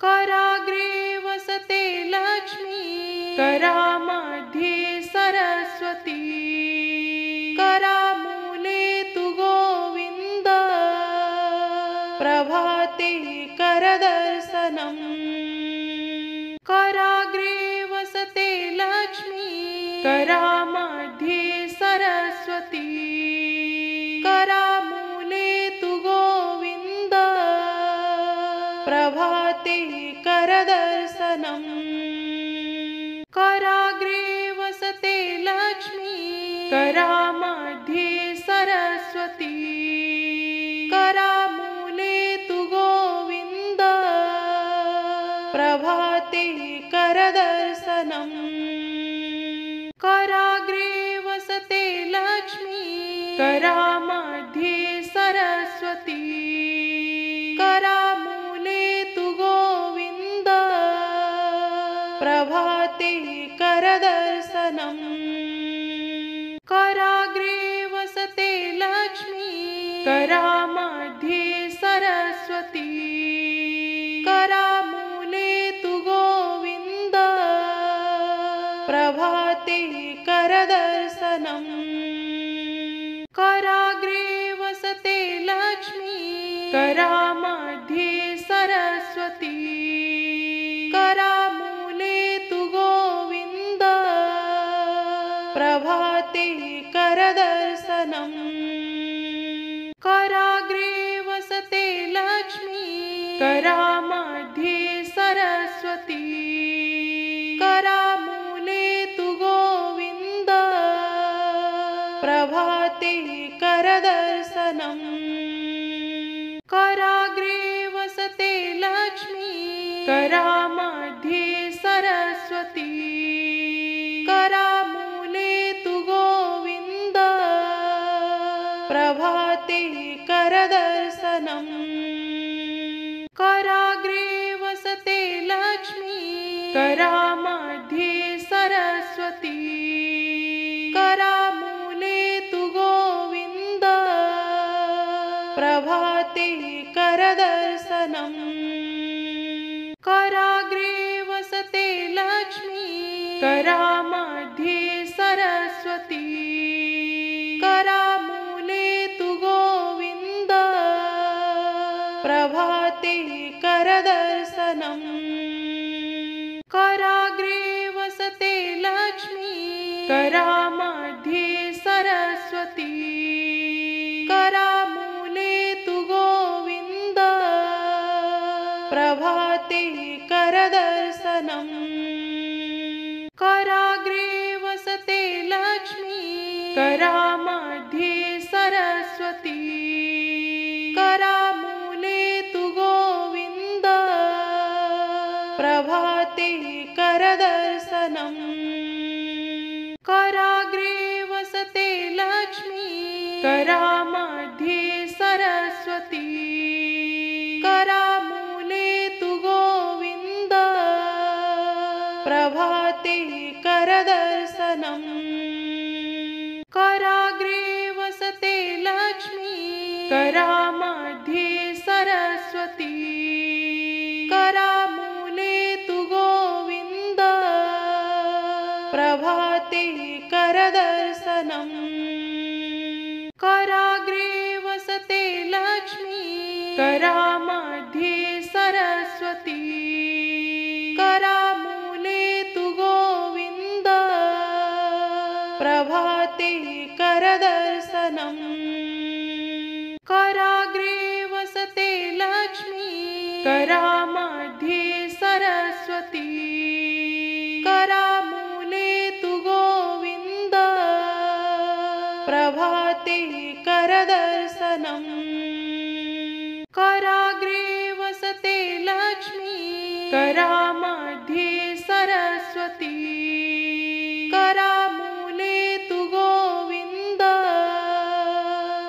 कराग्रे वसते लक्ष्मी, करामध्ये सरस्वती, करामूले तु गोविन्द, प्रभाते करदर्शनम्। कराग्रे वसते लक्ष्मी, करामध्ये सरस्वती, करामूले तु गोविन्द, प्रभाते करदर्शनम्। कराग्रे वसते लक्ष्मी, करामध्ये सरस्वती, करामूले तु गोविन्द, प्रभाते करदर्शनम्। कराग्रे वसते लक्ष्मी, करामध्ये सरस्वती, करामूले तु गोविन्द, प्रभाते करदर्शनम्। कराग्रे वसते लक्ष्मी, करामध्ये सरस्वती, करामूले तु गोविन्द, प्रभाते करदर्शनम्। कराग्रे वसते लक्ष्मी, करामध्ये सरस्वती, करामूले तु गोविन्द, प्रभाते करदर्शनम्। कराग्रे वसते लक्ष्मी, करामध्ये सरस्वती, करामूले तु गोविन्द, प्रभाते करदर्शनम्। कराग्रे वसते लक्ष्मी, करामध्ये सरस्वती, करामूले तु गोविन्द, प्रभाते करदर्शनम्। कराग्रे वसते लक्ष्मी, करामध्ये सरस्वती, करामूले तु गोविन्द, प्रभाते करदर्शनम्। कराग्रे वसते लक्ष्मी, करामध्ये सरस्वती, करामूले तु गोविन्द, प्रभाते करदर्शनम्। कराग्रे वसते लक्ष्मी, करामध्ये सरस्वती, करामूले तु गोविन्द, प्रभाते करदर्शनम्। कराग्रे वसते लक्ष्मी, करामध्ये सरस्वती, करामूले तु गोविन्द, प्रभाते करदर्शनम्। कराग्रे वसते लक्ष्मी, करामध्ये सरस्वती, करामूले तु गोविन्द, प्रभाते करदर्शनम्। कराग्रे वसते लक्ष्मी, करामध्ये सरस्वती, करामूले तु गोविन्द, प्रभाते करदर्शनम्। कराग्रे वसते लक्ष्मी, करामध्ये सरस्वती, करामूले तु गोविन्द, प्रभाते करदर्शनम्। कराग्रे वसते लक्ष्मी, करामध्ये सरस्वती, करामूले तु गोविन्द, प्रभाते करदर्शनम्। कराग्रे वसते लक्ष्मी, करामध्ये सरस्वती, करामूले तु गोविन्द,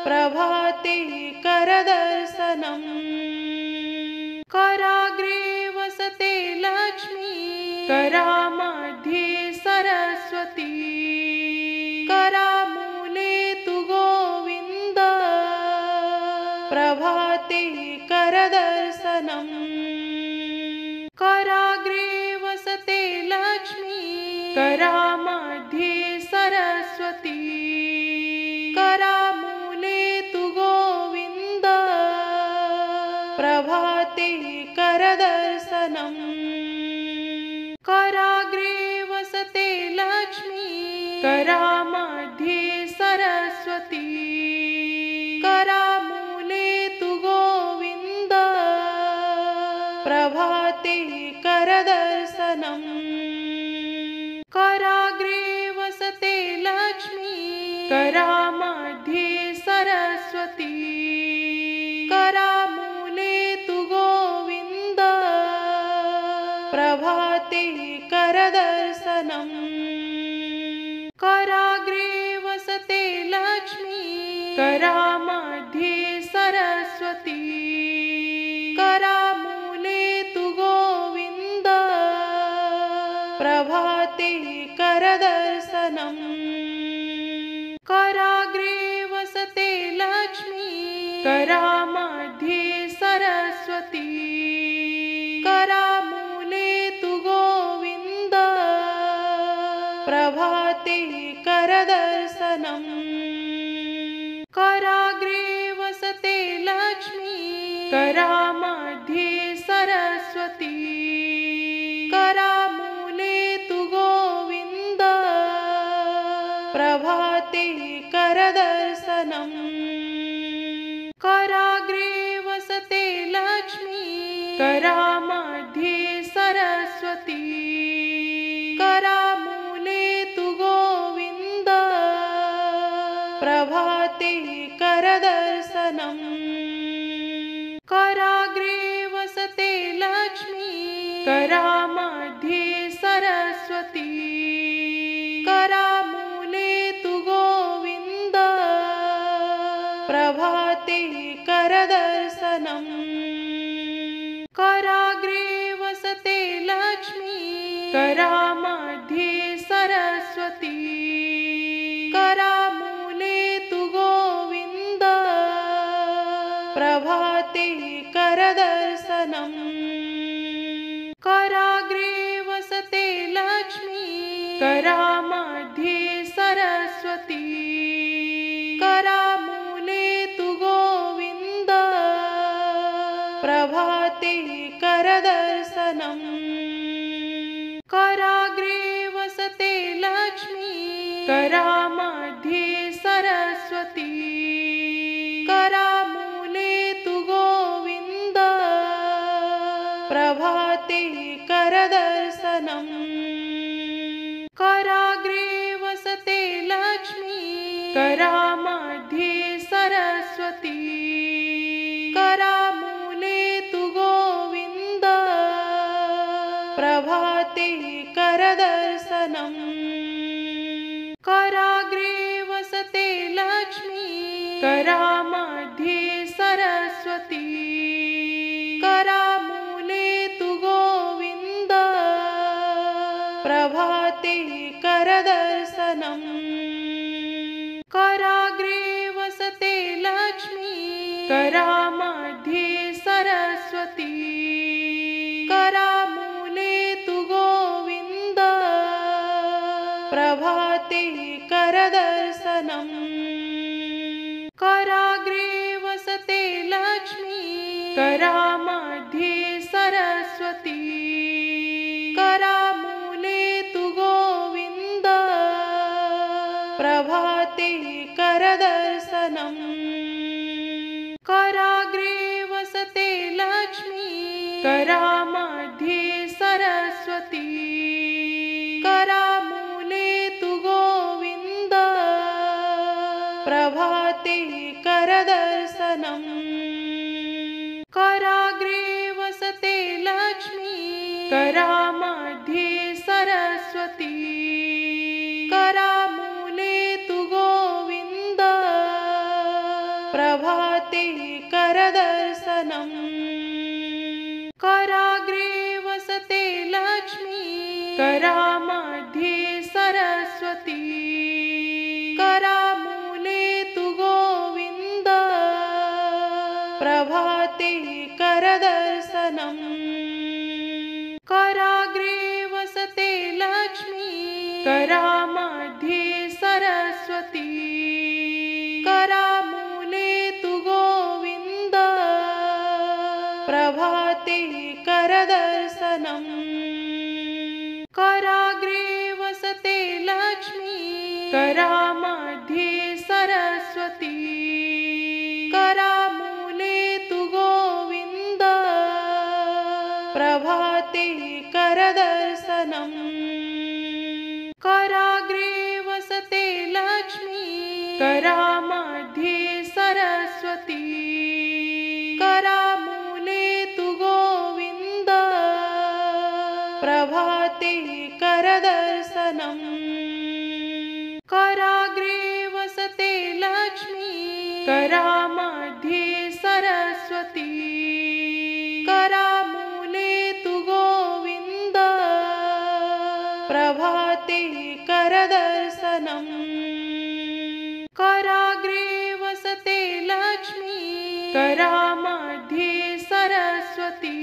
प्रभाते करदर्शनम्। कराग्रे वसते लक्ष्मी, करामध्ये सरस्वती, करामूले तु गोविन्द, प्रभाते करदर्शनम्। कराग्रे वसते लक्ष्मी करामध्ये सरस्वती करामूले तु गोविन्द प्रभाते करदर्शनम् कराग्रे वसते लक्ष्मी करामध्ये सरस्वती करामूले तु गोविन्द प्रभाते करदर्शनम् कराग्रे वसते लक्ष्मी करामध्ये सरस्वती करामूले तु गोविन्द प्रभाते करदर्शनम् कराग्रे वसते लक्ष्मी करामध्ये सरस्वती करामूले तु गोविन्द प्रभाते करदर्शनम् कराग्रे वसते लक्ष्मी करामध्ये सरस्वती करामूले तु गोविन्द प्रभाते करदर्शनम् कराग्रे वसते लक्ष्मी करामध्ये सरस्वती करामूले तु गोविन्द प्रभाते करदर्शनम् कराग्रे वसते लक्ष्मी करामध्ये सरस्वती करामूले तु गोविन्द प्रभाते करदर्शनम् कराग्रे वसते लक्ष्मी करामध्ये सरस्वती करामूले तु गोविन्द प्रभाते करदर्शनम् कराग्रे वसते लक्ष्मी करामध्ये सरस्वती करामूले तु गोविन्द प्रभाते करदर्शनम् कराग्रे वसते लक्ष्मी करामध्ये सरस्वती करामूले तु गोविन्द प्रभाते करदर्शनम् कराग्रे वसते लक्ष्मी करामध्ये सरस्वती करामूले तु गोविन्द प्रभाते करदर्शनम् कराग्रे वसते लक्ष्मी करामध्ये सरस्वती करामूले तु गोविन्द प्रभाते करदर्शनम् कराग्रे वसते लक्ष्मी करामध्ये सरस्वती करामूले तु गोविन्द प्रभाते करदर्शनम् कराग्रे वसते लक्ष्मी करामध्ये सरस्वती करामूले तु गोविन्द प्रभाते करदर्शनम् कराग्रे वसते लक्ष्मी करामध्ये सरस्वती करामूले तु गोविन्द प्रभाते करदर्शनम् कराग्रे वसते लक्ष्मी करामध्ये सरस्वती करामूले तु गोविन्द प्रभाते करदर्शनम् कराग्रे वसते लक्ष्मी करामध्ये सरस्वती करामूले तु गोविन्द प्रभाते करदर्शनम् कराग्रे वसते लक्ष्मी करामध्ये सरस्वती करामूले तु गोविन्द प्रभाते करदर्शनम् कराग्रे वसते लक्ष्मी करामध्ये सरस्वती करामूले तु गोविन्द प्रभाते करदर्शनम् कराग्रे वसते लक्ष्मी करामध्ये सरस्वती करामूले तु गोविन्द प्रभाते करदर्शनम् कराग्रे वसते लक्ष्मी करामध्ये सरस्वती करामूले तु गोविन्द प्रभाते करदर्शनम् कराग्रे वसते लक्ष्मी करामध्ये सरस्वती करामूले तु गोविन्द प्रभाते करदर्शनम् कराग्रे वसते लक्ष्मी करामध्ये सरस्वती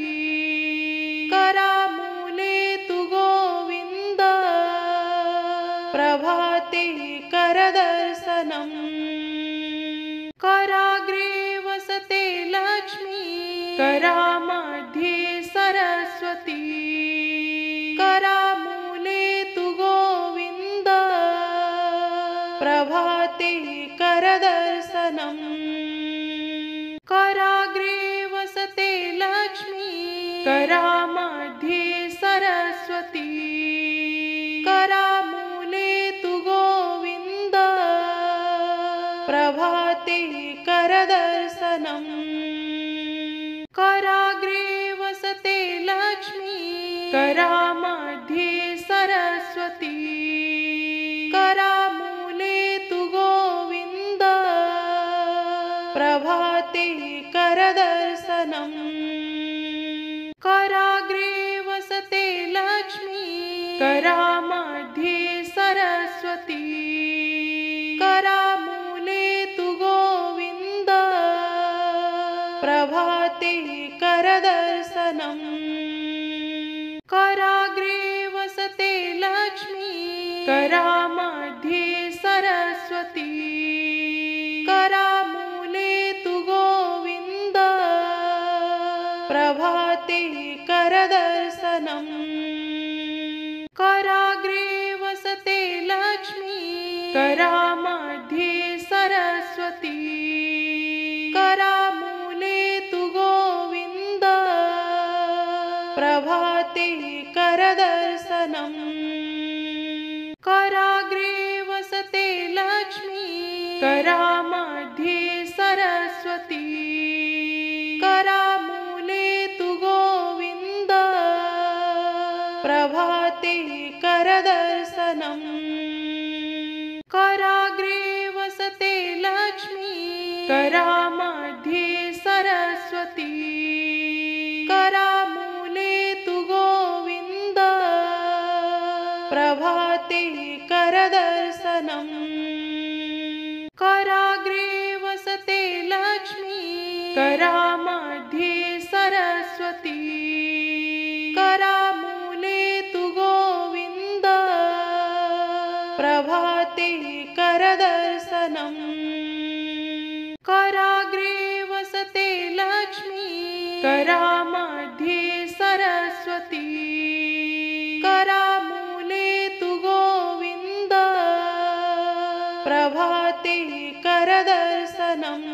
करामूले तु गोविन्द प्रभाते करदर्शनम् कराग्रे वसते लक्ष्मी करामध्ये सरस्वती करामूले तु गोविन्द प्रभाते करदर्शनम् कराग्रे वसते लक्ष्मी करामध्ये सरस्वती करामूले तु गोविन्द प्रभाते करदर्शनम् कराग्रे वसते लक्ष्मी करामध्ये सरस्वती करामूले तु गोविन्द प्रभाते करदर्शनम् कराग्रे वसते लक्ष्मी करामध्ये सरस्वती करामूले तु गोविन्द प्रभाते करदर्शनम् कराग्रे वसते लक्ष्मी करामध्ये सरस्वती करामूले तु गोविन्द प्रभाते करदर्शनम् कराग्रे वसते लक्ष्मी करामध्ये सरस्वती करामूले तु गोविन्द प्रभाते करदर्शनम् कराग्रे वसते लक्ष्मी करामध्ये सरस्वती करामूले तु गोविन्द प्रभाते करदर्शनम् कराग्रे वसते लक्ष्मी करामध्ये सरस्वती करामूले तु गोविन्द प्रभाते करदर्शनम् कराग्रे वसते लक्ष्मी करामध्ये सरस्वती करामूले तु गोविन्द प्रभाते करदर्शनम् कराग्रे वसते लक्ष्मी करामध्ये सरस्वती करामूले तु गोविन्द प्रभाते करदर्शनम्